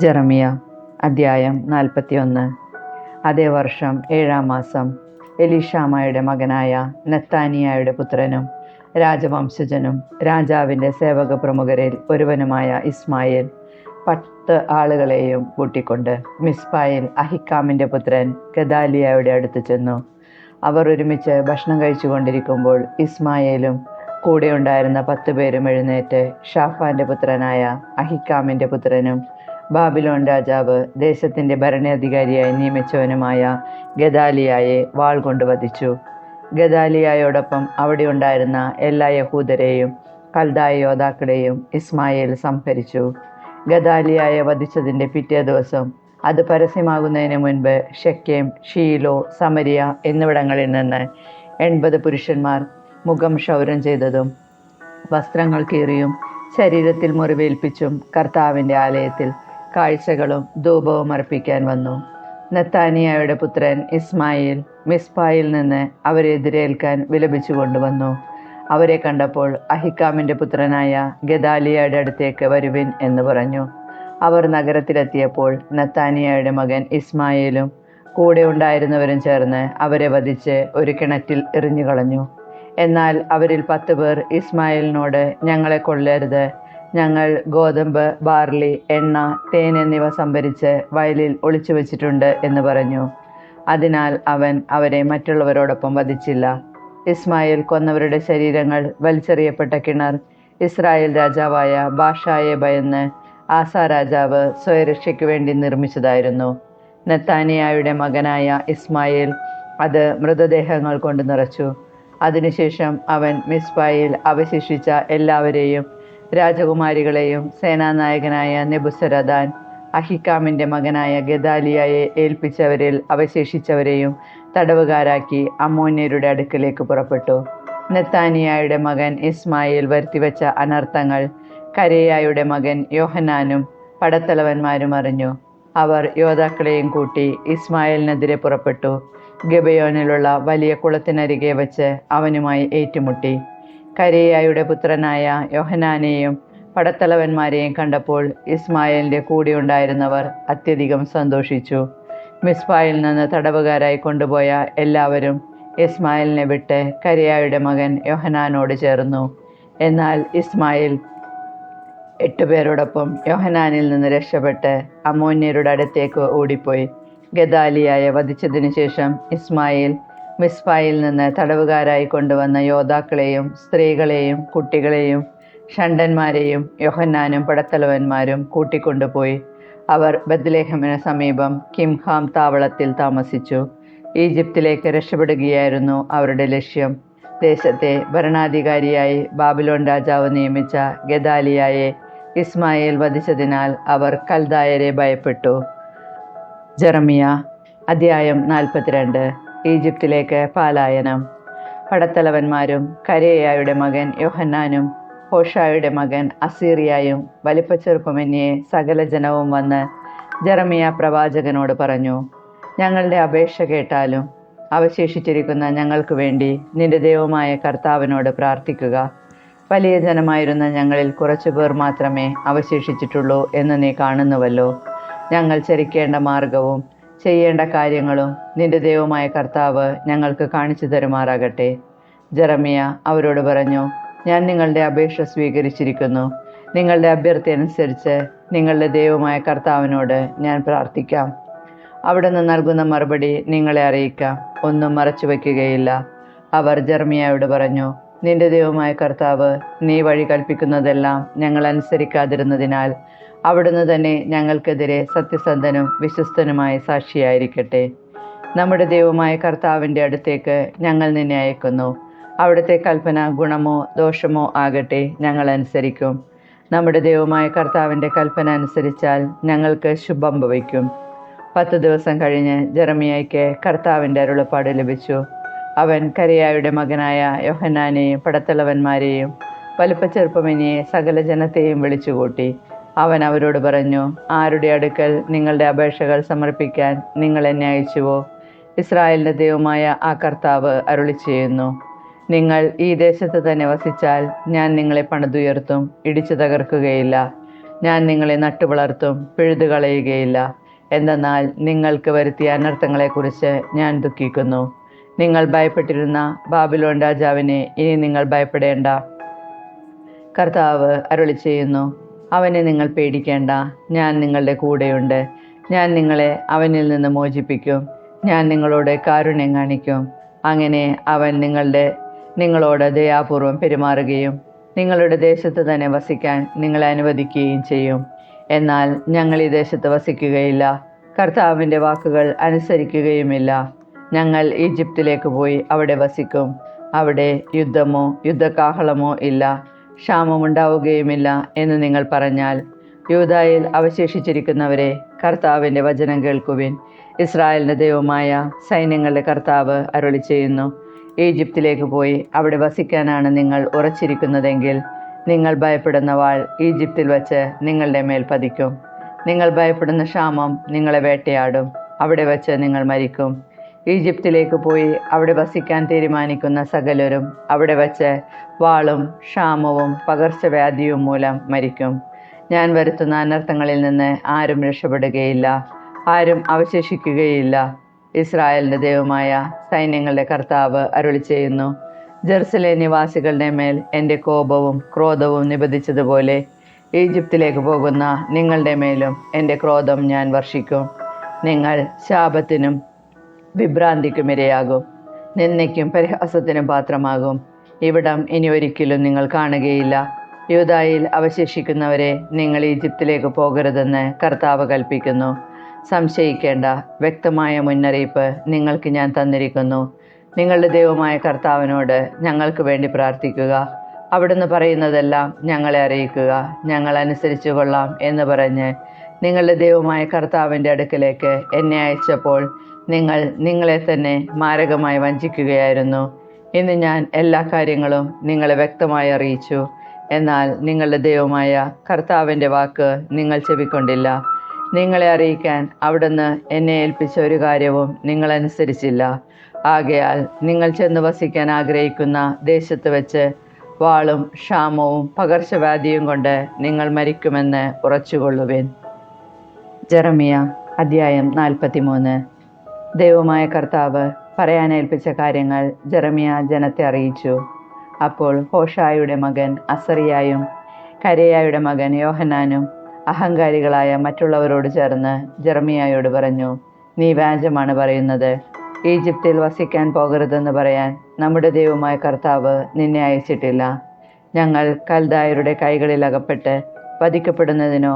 ജെറമിയ അദ്ധ്യായം 41. അതേ വർഷം 7-ാം മാസം എലീഷാമയുടെ മകനായ നെത്താനിയായുടെ പുത്രനും രാജവംശജനും രാജാവിൻ്റെ സേവക പ്രമുഖരിൽ ഒരുവനുമായ ഇസ്മായേൽ 10 ആളുകളെയും കൂട്ടിക്കൊണ്ട് മിസ്പായിൽ അഹിക്കാമിൻ്റെ പുത്രൻ ഗദാലിയായുടെ അടുത്ത് ചെന്നു. അവർ ഒരുമിച്ച് ഭക്ഷണം കഴിച്ചുകൊണ്ടിരിക്കുമ്പോൾ ഇസ്മായേലും കൂടെ ഉണ്ടായിരുന്ന 10 പേരും എഴുന്നേറ്റ് ഷാഫാൻ്റെ പുത്രനായ അഹിക്കാമിൻ്റെ പുത്രനും ബാബിലോൺ രാജാവ് ദേശത്തിൻ്റെ ഭരണാധികാരിയായി നിയമിച്ചവനുമായ ഗദാലിയായെ വാൾ കൊണ്ട് വധിച്ചു. ഗദാലിയായോടൊപ്പം അവിടെ ഉണ്ടായിരുന്ന എല്ലാ യഹൂദരെയും കൽദായ യോദ്ധാക്കളെയും ഇസ്മായേൽ സംഹരിച്ചു. ഗദാലിയായെ വധിച്ചതിൻ്റെ പിറ്റേ ദിവസം, അത് പരസ്യമാകുന്നതിന് മുൻപ്, ഷെക്കേം, ഷീലോ, സമരിയ എന്നിവിടങ്ങളിൽ നിന്ന് 80 പുരുഷന്മാർ മുഖം ക്ഷൗരം ചെയ്തതും വസ്ത്രങ്ങൾ കീറിയും ശരീരത്തിൽ മുറിവേൽപ്പിച്ചും കർത്താവിൻ്റെ ആലയത്തിൽ കാഴ്ചകളും ധൂപവും അർപ്പിക്കാൻ വന്നു. നെത്താനിയായുടെ പുത്രൻ ഇസ്മായേൽ മിസ്പായിൽ നിന്ന് അവരെ എതിരേൽക്കാൻ വിലപിച്ചു കൊണ്ടുവന്നു. അവരെ കണ്ടപ്പോൾ അഹിക്കാമിൻ്റെ പുത്രനായ ഗദാലിയയുടെ അടുത്തേക്ക് വരുവിൻ എന്ന് പറഞ്ഞു. അവർ നഗരത്തിലെത്തിയപ്പോൾ നെത്താനിയായുടെ മകൻ ഇസ്മായേലും കൂടെ ഉണ്ടായിരുന്നവരും ചേർന്ന് അവരെ വധിച്ച് ഒരു കിണറ്റിൽ എറിഞ്ഞുകളഞ്ഞു. എന്നാൽ അവരിൽ 10 പേർ ഇസ്മായേലിനോട്, ഞങ്ങളെ കൊല്ലരുത്, ഞങ്ങൾ ഗോതമ്പ്, ബാർലി, എണ്ണ, തേൻ എന്നിവ സംഭരിച്ച് വയലിൽ ഒളിച്ചു വച്ചിട്ടുണ്ട് എന്ന് പറഞ്ഞു. അതിനാൽ അവൻ അവരെ മറ്റുള്ളവരോടൊപ്പം വധിച്ചില്ല. ഇസ്മായേൽ കൊന്നവരുടെ ശരീരങ്ങൾ വലിച്ചെറിയപ്പെട്ട കിണർ ഇസ്രായേൽ രാജാവായ ബാഷായെ ഭയന്ന് ആസാ രാജാവ് സ്വയരക്ഷയ്ക്ക് വേണ്ടി നിർമ്മിച്ചതായിരുന്നു. നെത്താനിയായുടെ മകനായ ഇസ്മായേൽ അത് മൃതദേഹങ്ങൾ കൊണ്ട് നിറച്ചു. അതിനുശേഷം അവൻ മിസ്പായിൽ അവശേഷിച്ച എല്ലാവരെയും, രാജകുമാരികളെയും സേനാനായകനായ നെബുസരദാൻ അഹിക്കാമിൻ്റെ മകനായ ഗദാലിയയെ ഏൽപ്പിച്ചവരിൽ അവശേഷിച്ചവരെയും തടവുകാരാക്കി അമ്മോന്യരുടെ അടുക്കലേക്ക് പുറപ്പെട്ടു. നെത്താനിയായുടെ മകൻ ഇസ്മായേൽ വരുത്തിവെച്ച അനർത്ഥങ്ങൾ കരേയായുടെ മകൻ യോഹന്നാനും പടത്തലവന്മാരും അറിഞ്ഞു. അവർ യോദ്ധാക്കളെയും കൂട്ടി ഇസ്മായേലിനെതിരെ പുറപ്പെട്ടു. ഗബയോനിലുള്ള വലിയ കുളത്തിനരികെ വച്ച് അവനുമായി ഏറ്റുമുട്ടി. കരേയായുടെ പുത്രനായ യോഹന്നാനെയും പടത്തലവന്മാരെയും കണ്ടപ്പോൾ ഇസ്മായേലിൻ്റെ കൂടെ ഉണ്ടായിരുന്നവർ അത്യധികം സന്തോഷിച്ചു. മിസ്പായിൽ നിന്ന് തടവുകാരായി കൊണ്ടുപോയ എല്ലാവരും ഇസ്മായേലിനെ വിട്ട് കരേയായുടെ മകൻ യോഹന്നാനോട് ചേർന്നു. എന്നാൽ ഇസ്മായേൽ 8 പേരോടൊപ്പം യോഹന്നാനിൽ നിന്ന് രക്ഷപ്പെട്ട് അമ്മോന്യരുടെ അടുത്തേക്ക് ഓടിപ്പോയി. ഗദാലിയായെ വധിച്ചതിനു ശേഷം ഇസ്മായേൽ മിസ്പായിൽ നിന്ന് തടവുകാരായി കൊണ്ടുവന്ന യോദ്ധാക്കളെയും സ്ത്രീകളെയും കുട്ടികളെയും ഷണ്ഡന്മാരെയും യോഹന്നാനും പടത്തലവന്മാരും കൂട്ടിക്കൊണ്ടുപോയി. അവർ ബത്ലഹേമിന് സമീപം കിംഹാം താവളത്തിൽ താമസിച്ചു. ഈജിപ്തിലേക്ക് രക്ഷപ്പെടുകയായിരുന്നു അവരുടെ ലക്ഷ്യം. ദേശത്തെ ഭരണാധികാരിയായി ബാബിലോൺ രാജാവ് നിയമിച്ച ഗദാലിയായെ ഇസ്മായേൽ വധിച്ചതിനാൽ അവർ കൽദായരെ ഭയപ്പെട്ടു. ജെറമിയ അദ്ധ്യായം 42. ഈജിപ്തിലേക്ക് പലായനം. പടത്തലവന്മാരും കരേയായുടെ മകൻ യോഹന്നാനും ഹോഷായുടെ മകൻ അസീറിയായും വലിപ്പച്ചെറുപ്പമന്യേ സകല ജനവും വന്ന് ജെറമിയ പ്രവാചകനോട് പറഞ്ഞു, ഞങ്ങളുടെ അപേക്ഷ കേട്ടാലും അവശേഷിച്ചിരിക്കുന്ന ഞങ്ങൾക്ക് വേണ്ടി നിന്റെ ദൈവമായ കർത്താവിനോട് പ്രാർത്ഥിക്കുക. വലിയ ജനമായിരുന്ന ഞങ്ങളിൽ കുറച്ചുപേർ മാത്രമേ അവശേഷിച്ചിട്ടുള്ളൂ എന്ന് നീ കാണുന്നുവല്ലോ. ഞങ്ങൾ ചരിക്കേണ്ട മാർഗവും ചെയ്യേണ്ട കാര്യങ്ങളും നിന്റെ ദൈവമായ കർത്താവ് ഞങ്ങൾക്ക് കാണിച്ചു തരുമാറാകട്ടെ. ജെറമിയ അവരോട് പറഞ്ഞു, ഞാൻ നിങ്ങളുടെ അപേക്ഷ സ്വീകരിച്ചിരിക്കുന്നു. നിങ്ങളുടെ അഭ്യർത്ഥന അനുസരിച്ച് നിങ്ങളുടെ ദൈവമായ കർത്താവിനോട് ഞാൻ പ്രാർത്ഥിക്കാം. അവിടുന്ന് നൽകുന്ന മറുപടി നിങ്ങളെ അറിയിക്കാം, ഒന്നും മറച്ചു വയ്ക്കുകയില്ല. അവർ ജെറമിയായോട് പറഞ്ഞു, നിന്റെ ദൈവമായ കർത്താവ് നീ വഴി കൽപ്പിക്കുന്നതെല്ലാം ഞങ്ങൾ അനുസരിക്കാതിരുന്നതിനാൽ അവിടുന്ന് തന്നെ ഞങ്ങൾക്കെതിരെ സത്യസന്ധനും വിശ്വസ്തനുമായ സാക്ഷിയായിരിക്കട്ടെ. നമ്മുടെ ദൈവമായ കർത്താവിൻ്റെ അടുത്തേക്ക് ഞങ്ങൾ നിന്നെ അയക്കുന്നു. അവിടുത്തെ കൽപ്പന ഗുണമോ ദോഷമോ ആകട്ടെ, ഞങ്ങൾ അനുസരിക്കും. നമ്മുടെ ദൈവമായ കർത്താവിൻ്റെ കൽപ്പന അനുസരിച്ചാൽ ഞങ്ങൾക്ക് ശുഭം ഭവിക്കും. 10 ദിവസം കഴിഞ്ഞ് ജെറമിയായ്ക്ക് കർത്താവിൻ്റെ അരുളപ്പാട് ലഭിച്ചു. അവൻ കരേയായുടെ മകനായ യോഹന്നാനെയും പടത്തലവന്മാരെയും വലിപ്പച്ചെറുപ്പമന്യേ സകല ജനത്തെയും വിളിച്ചുകൂട്ടി. അവൻ അവരോട് പറഞ്ഞു, ആരുടെ അടുക്കൽ നിങ്ങളുടെ അപേക്ഷകൾ സമർപ്പിക്കാൻ നിങ്ങൾ എന്നെ അയച്ചുവോ, ഇസ്രായേലിൻ്റെ ദൈവമായ ആ കർത്താവ് അരുളി ചെയ്യുന്നു, നിങ്ങൾ ഈ ദേശത്ത് തന്നെ വസിച്ചാൽ ഞാൻ നിങ്ങളെ പണിതുയർത്തും, ഇടിച്ചു തകർക്കുകയില്ല. ഞാൻ നിങ്ങളെ നട്ടുവളർത്തും, പിഴുതുകളയുകയില്ല. എന്തെന്നാൽ നിങ്ങൾക്ക് വരുത്തിയ അനർത്ഥങ്ങളെക്കുറിച്ച് ഞാൻ ദുഃഖിക്കുന്നു. നിങ്ങൾ ഭയപ്പെട്ടിരുന്ന ബാബിലോൺ രാജാവിനെ ഇനി നിങ്ങൾ ഭയപ്പെടേണ്ട. കർത്താവ് അരുളിച്ചെയ്യുന്നു, അവനെ നിങ്ങൾ പേടിക്കേണ്ട. ഞാൻ നിങ്ങളുടെ കൂടെയുണ്ട്. ഞാൻ നിങ്ങളെ അവനിൽ നിന്ന് മോചിപ്പിക്കും. ഞാൻ നിങ്ങളോട് കാരുണ്യം കാണിക്കും. അങ്ങനെ അവൻ നിങ്ങളോട് ദയാപൂർവം പെരുമാറുകയും നിങ്ങളുടെ ദേശത്ത് തന്നെ വസിക്കാൻ നിങ്ങളെ അനുവദിക്കുകയും ചെയ്യും. എന്നാൽ ഞങ്ങൾ ഈ ദേശത്ത് വസിക്കുകയില്ല, കർത്താവിൻ്റെ വാക്കുകൾ അനുസരിക്കുകയുമില്ല. ഞങ്ങൾ ഈജിപ്തിലേക്ക് പോയി അവിടെ വസിക്കും. അവിടെ യുദ്ധമോ യുദ്ധകാഹളമോ ഇല്ല, ക്ഷാമമുണ്ടാവുകയുമില്ല എന്ന് നിങ്ങൾ പറഞ്ഞാൽ, യൂദായിൽ അവശേഷിച്ചിരിക്കുന്നവരെ, കർത്താവിൻ്റെ വചനം കേൾക്കുവിൻ. ഇസ്രായേലിൻ്റെ ദൈവമായ സൈന്യങ്ങളുടെ കർത്താവ് അരുളിച്ചെയ്യുന്നു, ഈജിപ്തിലേക്ക് പോയി അവിടെ വസിക്കാനാണ് നിങ്ങൾ ഉറച്ചിരിക്കുന്നതെങ്കിൽ, നിങ്ങൾ ഭയപ്പെടുന്ന വാൾ ഈജിപ്തിൽ വച്ച് നിങ്ങളുടെ മേൽ പതിക്കും. നിങ്ങൾ ഭയപ്പെടുന്ന ക്ഷാമം നിങ്ങളെ വേട്ടയാടും. അവിടെ വച്ച് നിങ്ങൾ മരിക്കും. ഈജിപ്തിലേക്ക് പോയി അവിടെ വസിക്കാൻ തീരുമാനിക്കുന്ന സകലരും അവിടെ വച്ച് വാളും ക്ഷാമവും പകർച്ചവ്യാധിയും മൂലം മരിക്കും. ഞാൻ വരുത്തുന്ന അനർത്ഥങ്ങളിൽ നിന്ന് ആരും രക്ഷപ്പെടുകയില്ല, ആരും അവശേഷിക്കുകയില്ല. ഇസ്രായേലിൻ്റെ ദൈവമായ സൈന്യങ്ങളുടെ കർത്താവ് അരുളിച്ചെയ്യുന്നു, ജെറുസലേം നിവാസികളുടെ മേൽ എൻ്റെ കോപവും ക്രോധവും നിബദിച്ചതുപോലെ ഈജിപ്തിലേക്ക് പോകുന്ന നിങ്ങളുടെ മേലും എൻ്റെ ക്രോധം ഞാൻ വർഷിക്കും. നിങ്ങൾ ശാപത്തിനും വിഭ്രാന്തിക്കും ഇരയാകും, നിന്ദയ്ക്കും പരിഹാസത്തിനും പാത്രമാകും. ഇവിടം ഇനി ഒരിക്കലും നിങ്ങൾ കാണുകയില്ല. യൂദായിൽ അവശേഷിക്കുന്നവരെ, നിങ്ങൾ ഈജിപ്തിലേക്ക് പോകരുതെന്ന് കർത്താവ് കൽപ്പിക്കുന്നു. സംശയിക്കേണ്ട, വ്യക്തമായ മുന്നറിയിപ്പ് നിങ്ങൾക്ക് ഞാൻ തന്നിരിക്കുന്നു. നിങ്ങളുടെ ദൈവമായ കർത്താവിനോട് ഞങ്ങൾക്ക് വേണ്ടി പ്രാർത്ഥിക്കുക. അവിടുന്ന് പറയുന്നതെല്ലാം ഞങ്ങളെ അറിയിക്കുക. ഞങ്ങൾ അനുസരിച്ചു കൊള്ളാം എന്ന് പറഞ്ഞ് നിങ്ങളുടെ ദൈവമായ കർത്താവിൻ്റെ അടുക്കലേക്ക് എന്നെ അയച്ചപ്പോൾ നിങ്ങൾ നിങ്ങളെ തന്നെ മാരകമായി വഞ്ചിക്കുകയായിരുന്നു. ഇന്ന് ഞാൻ എല്ലാ കാര്യങ്ങളും നിങ്ങളെ വ്യക്തമായി അറിയിച്ചു. എന്നാൽ നിങ്ങളുടെ ദൈവമായ കർത്താവിൻ്റെ വാക്ക് നിങ്ങൾ ചെവിക്കൊണ്ടില്ല. നിങ്ങളെ അറിയിക്കാൻ അവിടുന്ന് എന്നെ ഏൽപ്പിച്ച ഒരു കാര്യവും നിങ്ങൾ അനുസരിച്ചില്ല. ആകയാൽ നിങ്ങൾ ചെന്ന് വസിക്കാൻ ആഗ്രഹിക്കുന്ന ദേശത്ത് വെച്ച് വാളും ക്ഷാമവും പകർച്ചവ്യാധിയും കൊണ്ട് നിങ്ങൾ മരിക്കുമെന്ന് ഉറച്ചുകൊള്ളുവിൻ. ജെറമിയ അധ്യായം 43. ദൈവമായ കർത്താവ് പറയാനേൽപ്പിച്ച കാര്യങ്ങൾ ജെറമിയ ജനത്തെ അറിയിച്ചു. അപ്പോൾ ഹോഷായുടെ മകൻ അസറിയായും കരേയായുടെ മകൻ യോഹന്നാനും അഹങ്കാരികളായ മറ്റുള്ളവരോട് ചേർന്ന് ജെറമിയായോട് പറഞ്ഞു, നീ വ്യാജമാണ് പറയുന്നത്. ഈജിപ്തിൽ വസിക്കാൻ പോകരുതെന്ന് പറയാൻ നമ്മുടെ ദൈവമായ കർത്താവ് നിന്നെ അയച്ചിട്ടില്ല. ഞങ്ങൾ കൽദായരുടെ കൈകളിൽ അകപ്പെട്ട് വധിക്കപ്പെടുന്നതിനോ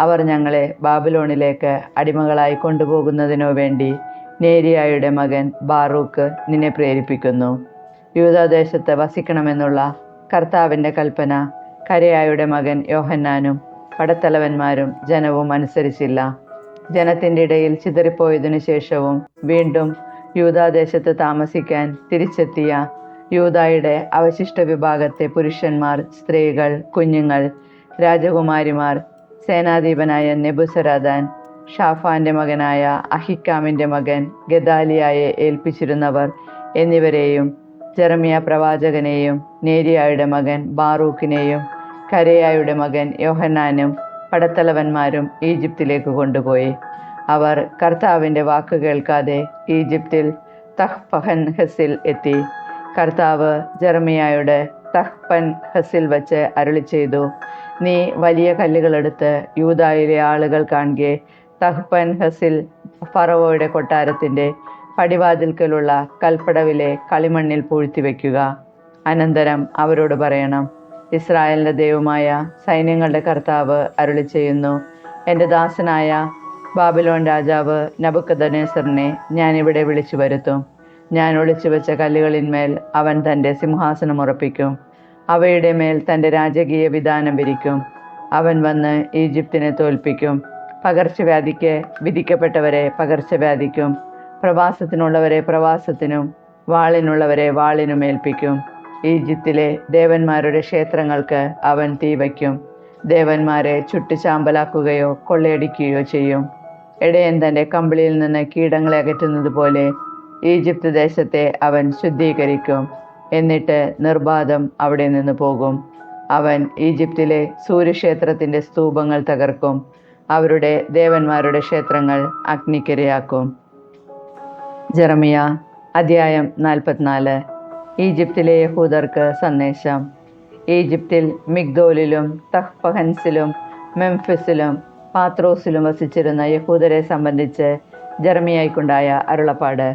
അവർ ഞങ്ങളെ ബാബിലോണിലേക്ക് അടിമകളായി കൊണ്ടുപോകുന്നതിനോ വേണ്ടി നേരിയായുടെ മകൻ ബാറൂക്ക് നിന്നെ പ്രേരിപ്പിക്കുന്നു. യൂദാദേശത്ത് വസിക്കണമെന്നുള്ള കർത്താവിൻ്റെ കൽപ്പന കരേയായുടെ മകൻ യോഹന്നാനും പടത്തലവന്മാരും ജനവും അനുസരിച്ചില്ല. ജനത്തിൻ്റെ ഇടയിൽ ചിതറിപ്പോയതിനു ശേഷവും വീണ്ടും യൂദാദേശത്ത് താമസിക്കാൻ തിരിച്ചെത്തിയ യൂദായുടെ അവശിഷ്ട വിഭാഗത്തെ പുരുഷന്മാർ, സ്ത്രീകൾ, കുഞ്ഞുങ്ങൾ, രാജകുമാരിമാർ, സേനാധിപനായ നെബുസരാദാൻ, ഷാഫാൻ്റെ മകനായ അഹിക്കാമിൻ്റെ മകൻ ഗദാലിയായെ ഏൽപ്പിച്ചിരുന്നവർ എന്നിവരെയും ജെറമിയ പ്രവാചകനെയും നേരിയായുടെ മകൻ ബാറൂക്കിനെയും കരേയായുടെ മകൻ യോഹന്നാനും പടത്തലവന്മാരും ഈജിപ്തിലേക്ക് കൊണ്ടുപോയി. അവർ കർത്താവിൻ്റെ വാക്ക് കേൾക്കാതെ ഈജിപ്തിൽ തഹ്പൻഹസിൽ എത്തി. കർത്താവ് ജെറമിയായോട് തഹ്പൻഹസിൽ വച്ച് അരുളിച്ചെയ്തു, നീ വലിയ കല്ലുകളെടുത്ത് യൂദായിലെ ആളുകൾ കാണുകെ തഹ്പൻഹസിൽ ഫറവോയുടെ കൊട്ടാരത്തിൻ്റെ പടിവാതിൽക്കലുള്ള കൽപ്പടവിലെ കളിമണ്ണിൽ പൂഴ്ത്തിവെക്കുക. അനന്തരം അവരോട് പറയണം, ഇസ്രായേലിൻ്റെ ദൈവമായ സൈന്യങ്ങളുടെ കർത്താവ് അരുളിച്ചെയ്യുന്നു, എൻ്റെ ദാസനായ ബാബിലോൺ രാജാവ് നബൂഖദ്നേസറിനെ ഞാൻ ഇവിടെ വിളിച്ചു വരുത്തും. ഞാൻ ഒളിച്ചു വെച്ച കല്ലുകളിന്മേൽ അവൻ തൻ്റെ സിംഹാസനം ഉറപ്പിക്കും. അവയുടെ മേൽ തൻ്റെ രാജകീയ വിധാനം വിരിക്കും. അവൻ വന്ന് ഈജിപ്തിനെ തോൽപ്പിക്കും. പകർച്ചവ്യാധിക്ക് വിധിക്കപ്പെട്ടവരെ പകർച്ചവ്യാധിക്കും, പ്രവാസത്തിനുള്ളവരെ പ്രവാസത്തിനും വാളിനുള്ളവരെ വാളിനും ഏൽപ്പിക്കും. ഈജിപ്തിലെ ദേവന്മാരുടെ ക്ഷേത്രങ്ങൾക്ക് അവൻ തീ വയ്ക്കും. ദേവന്മാരെ ചുട്ടുചാമ്പലാക്കുകയോ കൊള്ളയടിക്കുകയോ ചെയ്യും. ഇടയൻ തൻ്റെ കമ്പിളിയിൽ നിന്ന് കീടങ്ങളെ അകറ്റുന്നത് പോലെ ഈജിപ്ത് ദേശത്തെ അവൻ ശുദ്ധീകരിക്കും. എന്നിട്ട് നിർബാധം അവിടെ നിന്ന് പോകും. അവൻ ഈജിപ്തിലെ സൂര്യക്ഷേത്രത്തിൻ്റെ സ്തൂപങ്ങൾ തകർക്കും. അവരുടെ ദേവന്മാരുടെ ക്ഷേത്രങ്ങൾ അഗ്നിക്കിരയാക്കും. ജെറമിയ അധ്യായം 44. ഈജിപ്തിലെ യഹൂദർക്ക് സന്ദേശം. ഈജിപ്തിൽ മിഗ്ദോലിലും തഹ്പഹൻസിലും മെംഫിസിലും പാത്രോസിലും വസിച്ചിരുന്ന യഹൂദരെ സംബന്ധിച്ച് ജെറമിയായ്ക്കുണ്ടായ അരുളപ്പാട്.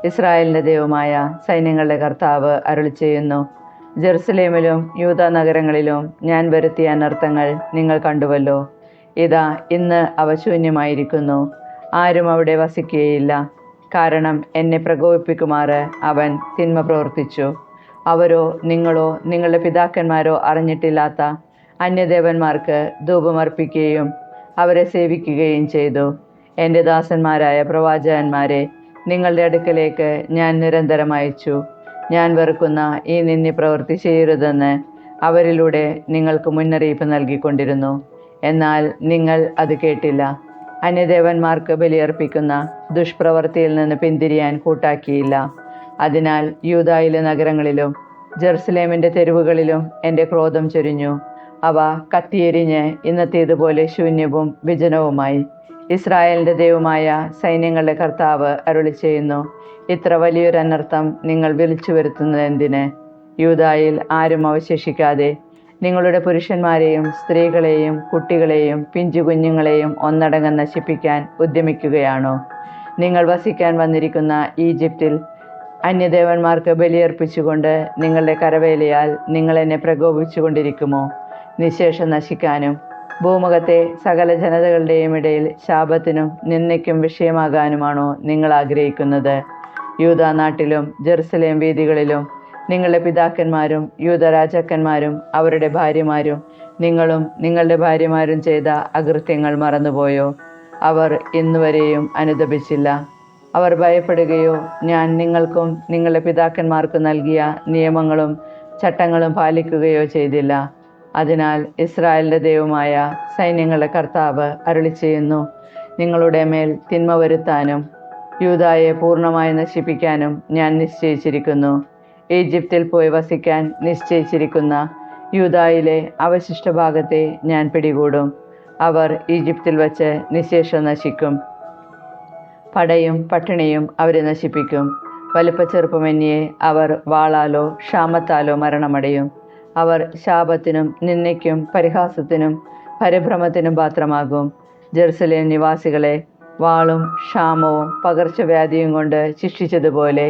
ഇസ്രായേലിൻ്റെ ദൈവമായ സൈന്യങ്ങളുടെ കർത്താവ് അരുളിച്ചെയ്യുന്നു: ജെറുസലേമിലും യൂദാ നഗരങ്ങളിലും ഞാൻ വരുത്തിയ അനർത്ഥങ്ങൾ നിങ്ങൾ കണ്ടുവല്ലോ. ഇതാ, ഇന്ന് അവ ശൂന്യമായിരിക്കുന്നു. ആരും അവിടെ വസിക്കുകയില്ല. കാരണം എന്നെ പ്രകോപിപ്പിക്കുമാറ് അവൻ തിന്മ പ്രവർത്തിച്ചു. അവരോ നിങ്ങളോ നിങ്ങളുടെ പിതാക്കന്മാരോ അറിഞ്ഞിട്ടില്ലാത്ത അന്യദേവന്മാർക്ക് ധൂപമർപ്പിക്കുകയും അവരെ സേവിക്കുകയും ചെയ്തു. എൻ്റെ ദാസന്മാരായ പ്രവാചകന്മാരെ നിങ്ങളുടെ അടുക്കലേക്ക് ഞാൻ നിരന്തരം അയച്ചു. ഞാൻ വെറുക്കുന്ന ഈ നിന്ദ്യ പ്രവൃത്തി ചെയ്യരുതെന്ന് അവരിലൂടെ നിങ്ങൾക്ക് മുന്നറിയിപ്പ് നൽകിക്കൊണ്ടിരുന്നു. എന്നാൽ നിങ്ങൾ അത് കേട്ടില്ല. അന്യദേവന്മാർക്ക് ബലിയർപ്പിക്കുന്ന ദുഷ്പ്രവൃത്തിയിൽ നിന്ന് പിന്തിരിയാൻ കൂട്ടാക്കിയില്ല. അതിനാൽ യൂദായിലെ നഗരങ്ങളിലും ജെറുസലേമിൻ്റെ തെരുവുകളിലും എൻ്റെ ക്രോധം ചൊരിഞ്ഞു. അവ കത്തിയെരിഞ്ഞ് ഇന്നത്തേതുപോലെ ശൂന്യവും വിജനവുമായി. ഇസ്രായേലിൻ്റെ ദൈവമായ സൈന്യങ്ങളുടെ കർത്താവ് അരുളിച്ചെയ്യുന്നു: ഇത്ര വലിയൊരു അനർത്ഥം നിങ്ങൾ വിളിച്ചു വരുത്തുന്നത് എന്തിന്? യൂദായിൽ ആരും അവശേഷിക്കാതെ നിങ്ങളുടെ പുരുഷന്മാരെയും സ്ത്രീകളെയും കുട്ടികളെയും പിഞ്ചുകുഞ്ഞുങ്ങളെയും ഒന്നടങ്കം നശിപ്പിക്കാൻ ഉദ്യമിക്കുകയാണോ? നിങ്ങൾ വസിക്കാൻ വന്നിരിക്കുന്ന ഈജിപ്തിൽ അന്യദേവന്മാർക്ക് ബലിയർപ്പിച്ചുകൊണ്ട് നിങ്ങളുടെ കരവേലയാൽ നിങ്ങൾ എന്നെ പ്രകോപിച്ചുകൊണ്ടിരിക്കുമോ? നിശേഷം നശിക്കാനും ഭൂമുഖത്തെ സകല ജനതകളുടെയും ഇടയിൽ ശാപത്തിനും നിന്ദയ്ക്കും വിഷയമാകാനുമാണോ നിങ്ങൾ ആഗ്രഹിക്കുന്നത്? യൂദാ നാട്ടിലും ജെറുസലേം വീഥികളിലും നിങ്ങളുടെ പിതാക്കന്മാരും യൂദാ രാജാക്കന്മാരും അവരുടെ ഭാര്യമാരും നിങ്ങളും നിങ്ങളുടെ ഭാര്യമാരും ചെയ്ത അകൃത്യങ്ങൾ മറന്നുപോയോ? അവർ ഇന്നുവരെയും അനുതപിച്ചില്ല. അവർ ഭയപ്പെടുകയോ ഞാൻ നിങ്ങൾക്കും നിങ്ങളുടെ പിതാക്കന്മാർക്കും നൽകിയ നിയമങ്ങളും ചട്ടങ്ങളും പാലിക്കുകയോ ചെയ്തില്ല. അതിനാൽ ഇസ്രായേലിൻ്റെ ദൈവമായ സൈന്യങ്ങളുടെ കർത്താവ് അരുളിച്ചെയ്യുന്നു: നിങ്ങളുടെ മേൽ തിന്മ വരുത്താനും യൂദായെ പൂർണ്ണമായി നശിപ്പിക്കാനും ഞാൻ നിശ്ചയിച്ചിരിക്കുന്നു. ഈജിപ്തിൽ പോയി വസിക്കാൻ നിശ്ചയിച്ചിരിക്കുന്ന യൂദായിലെ അവശിഷ്ട ഭാഗത്തെ ഞാൻ പിടികൂടും. അവർ ഈജിപ്തിൽ വച്ച് നിശേഷം നശിക്കും. പടയും പട്ടിണിയും അവരെ നശിപ്പിക്കും. വലിപ്പച്ചെറുപ്പമന്യേ അവർ വാളാലോ ക്ഷാമത്താലോ മരണമടയും. അവർ ശാപത്തിനും നിന്ദയ്ക്കും പരിഹാസത്തിനും പരിഭ്രമത്തിനും പാത്രമാകും. ജെറുസലേം നിവാസികളെ വാളും ക്ഷാമവും പകർച്ചവ്യാധിയും കൊണ്ട് ശിക്ഷിച്ചതുപോലെ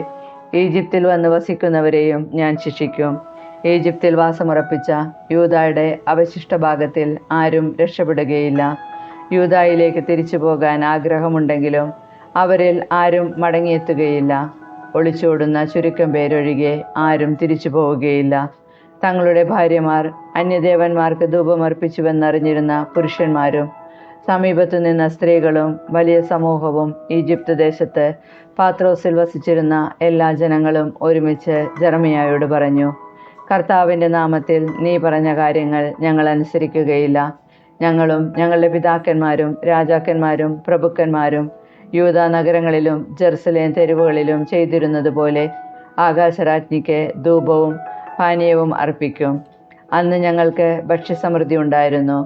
ഈജിപ്തിൽ വന്ന് വസിക്കുന്നവരെയും ഞാൻ ശിക്ഷിക്കും. ഈജിപ്തിൽ വാസമുറപ്പിച്ച യൂദായുടെ അവശിഷ്ട ഭാഗത്തിൽ ആരും രക്ഷപ്പെടുകയില്ല. യൂദായിലേക്ക് തിരിച്ചു പോകാൻ ആഗ്രഹമുണ്ടെങ്കിലും അവരിൽ ആരും മടങ്ങിയെത്തുകയില്ല. ഒളിച്ചോടുന്ന ചുരുക്കം പേരൊഴികെ ആരും തിരിച്ചു പോവുകയില്ല. തങ്ങളുടെ ഭാര്യമാർ അന്യദേവന്മാർക്ക് ധൂപമർപ്പിച്ചുവെന്നറിഞ്ഞിരുന്ന പുരുഷന്മാരും സമീപത്തു നിന്ന സ്ത്രീകളും വലിയ സമൂഹവും ഈജിപ്ത് ദേശത്ത് പാത്രോസിൽ വസിച്ചിരുന്ന എല്ലാ ജനങ്ങളും ഒരുമിച്ച് ജെറമിയായോട് പറഞ്ഞു: കർത്താവിൻ്റെ നാമത്തിൽ നീ പറഞ്ഞ കാര്യങ്ങൾ ഞങ്ങൾ അനുസരിക്കുകയില്ല. ഞങ്ങളും ഞങ്ങളുടെ പിതാക്കന്മാരും രാജാക്കന്മാരും പ്രഭുക്കന്മാരും യൂദാ നഗരങ്ങളിലും ജെറുസലേം തെരുവുകളിലും ചെയ്തിരുന്നതുപോലെ ആകാശരാജ്ഞിക്ക് ധൂപവും പാനീയവും അർപ്പിക്കും. അന്ന് ഞങ്ങൾക്ക് ഭക്ഷ്യസമൃദ്ധി ഉണ്ടായിരുന്നു.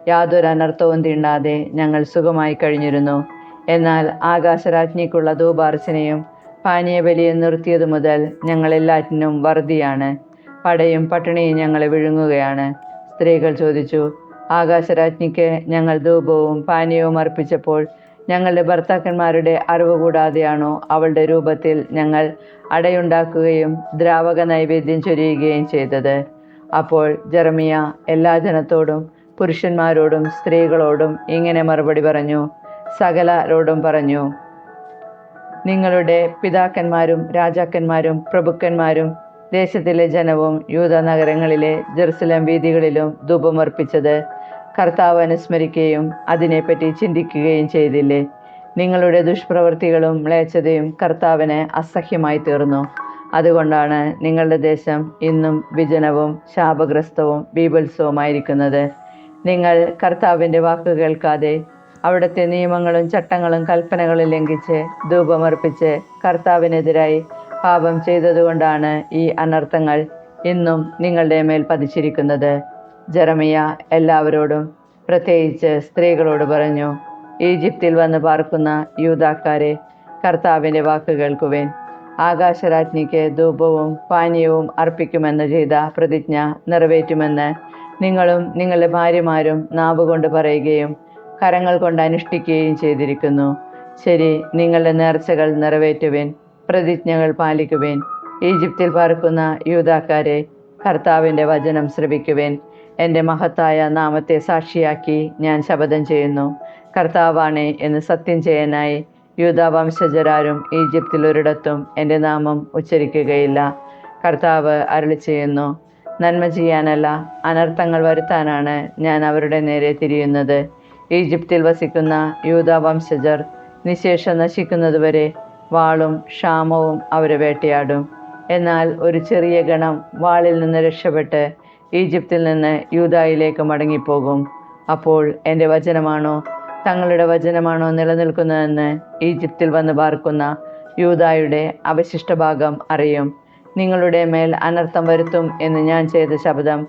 യാതൊരു അനർത്ഥവും തീണ്ടാതെ ഞങ്ങൾ സുഖമായി കഴിഞ്ഞിരുന്നു. എന്നാൽ ആകാശരാജ്ഞിക്കുള്ള ധൂപാർച്ചനയും പാനീയബലിയും നിർത്തിയതു മുതൽ ഞങ്ങളെല്ലാറ്റിനും വറുതിയാണ്. പടയും പട്ടിണിയും ഞങ്ങളെ വിഴുങ്ങുകയാണ്. സ്ത്രീകൾ ചോദിച്ചു: ആകാശരാജ്ഞിക്ക് ഞങ്ങൾ ധൂപവും പാനീയവും അർപ്പിച്ചപ്പോൾ ഞങ്ങളുടെ ഭർത്താക്കന്മാരുടെ അറിവ് കൂടാതെയാണോ അവളുടെ രൂപത്തിൽ ഞങ്ങൾ അടയുണ്ടാക്കുകയും ദ്രാവക നൈവേദ്യം ചൊരിയുകയും ചെയ്തത്? അപ്പോൾ ജെറമിയ എല്ലാ ജനത്തോടും പുരുഷന്മാരോടും സ്ത്രീകളോടും ഇങ്ങനെ മറുപടി പറഞ്ഞു: സകലരോടും പറഞ്ഞു, നിങ്ങളുടെ പിതാക്കന്മാരും രാജാക്കന്മാരും പ്രഭുക്കന്മാരും ദേശത്തിലെ ജനവും യൂദാ നഗരങ്ങളിലെ ജെറുസലേം വീഥികളിലും ധൂപമർപ്പിച്ചത് കർത്താവ് അനുസ്മരിക്കുകയും അതിനെപ്പറ്റി ചിന്തിക്കുകയും ചെയ്തില്ലേ? നിങ്ങളുടെ ദുഷ്പ്രവൃത്തികളും മ്ലേച്ഛതയും കർത്താവിന് അസഹ്യമായി തീർന്നു. അതുകൊണ്ടാണ് നിങ്ങളുടെ ദേശം ഇന്നും വിജനവും ശാപഗ്രസ്തവും ബീഭത്സവുമായിരിക്കുന്നത്. നിങ്ങൾ കർത്താവിൻ്റെ വാക്ക് കേൾക്കാതെ അവിടുത്തെ നിയമങ്ങളും ചട്ടങ്ങളും കൽപ്പനകളും ലംഘിച്ച് ധൂപമർപ്പിച്ച് കർത്താവിനെതിരായി പാപം ചെയ്തതുകൊണ്ടാണ് ഈ അനർത്ഥങ്ങൾ ഇന്നും നിങ്ങളുടെ മേൽ പതിച്ചിരിക്കുന്നത്. ജെറമിയ എല്ലാവരോടും പ്രത്യേകിച്ച് സ്ത്രീകളോട് പറഞ്ഞു, ഈജിപ്തിൽ വന്ന് പാർക്കുന്ന യൂദാക്കാരെ, കർത്താവിൻ്റെ വാക്ക് കേൾക്കുവേൻ. ആകാശരാജ്ഞിക്ക് ധൂപവും പാനീയവും അർപ്പിക്കുമെന്ന് ചെയ്ത പ്രതിജ്ഞ നിറവേറ്റുമെന്ന് നിങ്ങളും നിങ്ങളുടെ ഭാര്യമാരും നാവുകൊണ്ട് പറയുകയും കരങ്ങൾ കൊണ്ട് അനുഷ്ഠിക്കുകയും ചെയ്തിരിക്കുന്നു. ശരി, നിങ്ങളുടെ നേർച്ചകൾ നിറവേറ്റുവേൻ, പ്രതിജ്ഞകൾ പാലിക്കുവേൻ. ഈജിപ്തിൽ പാർക്കുന്ന യൂദാക്കാരെ, കർത്താവിൻ്റെ വചനം ശ്രവിക്കുവേൻ. എൻ്റെ മഹത്തായ നാമത്തെ സാക്ഷിയാക്കി ഞാൻ ശപഥം ചെയ്യുന്നു, കർത്താവാണേ എന്ന് സത്യം ചെയ്യാനായി യൂദാ വംശജരാരും ഈജിപ്തിൽ ഒരിടത്തും എൻ്റെ നാമം ഉച്ചരിക്കുകയില്ല. കർത്താവ് അരുളി ചെയ്യുന്നു, നന്മ ചെയ്യാനല്ല അനർത്ഥങ്ങൾ വരുത്താനാണ് ഞാൻ അവരുടെ നേരെ തിരിയുന്നത്. ഈജിപ്തിൽ വസിക്കുന്ന യൂദാ വംശജർ നിശേഷം നശിക്കുന്നതുവരെ വാളും ക്ഷാമവും അവരെ വേട്ടയാടും. എന്നാൽ ഒരു ചെറിയ ഗണം വാളിൽ നിന്ന് രക്ഷപ്പെട്ട് ഈജിപ്തിൽ നിന്ന് യൂദായിലേക്ക് മടങ്ങിപ്പോകും. അപ്പോൾ എൻ്റെ വചനമാണോ, തങ്ങളുടെ വചനമാണോ നിലനിൽക്കുന്നതെന്ന് ഈജിപ്തിൽ വന്ന് പാർക്കുന്ന യൂദായുടെ അവശിഷ്ട ഭാഗം അറിയും. നിങ്ങളുടെ മേൽ അനർത്ഥം വരുത്തും എന്ന് ഞാൻ ചെയ്ത ശപഥം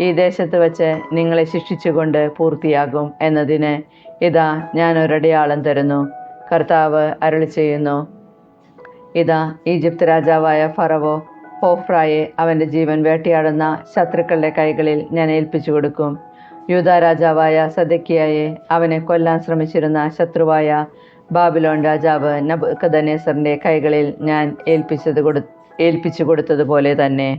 ഈ ദേശത്ത് വച്ച് നിങ്ങളെ ശിക്ഷിച്ചുകൊണ്ട് പൂർത്തിയാകും എന്നതിന് ഇതാ ഞാൻ ഒരടയാളം തരുന്നു. കർത്താവ് അരുളി ചെയ്യുന്നു, ഇതാ ഈജിപ്ത് രാജാവായ ഫറവോ ഹോഫ്രായെ അവൻ്റെ ജീവൻ വേട്ടയാടുന്ന ശത്രുക്കളുടെ കൈകളിൽ ഞാൻ ഏൽപ്പിച്ചു കൊടുക്കും. യൂദാ രാജാവായ സദക്കിയായെ അവനെ കൊല്ലാൻ ശ്രമിച്ചിരുന്ന ശത്രുവായ ബാബിലോൺ രാജാവ് നബൂഖദ്നേസറിൻ്റെ കൈകളിൽ ഞാൻ ഏൽപ്പിച്ചു കൊടുത്തതുപോലെ തന്നെ.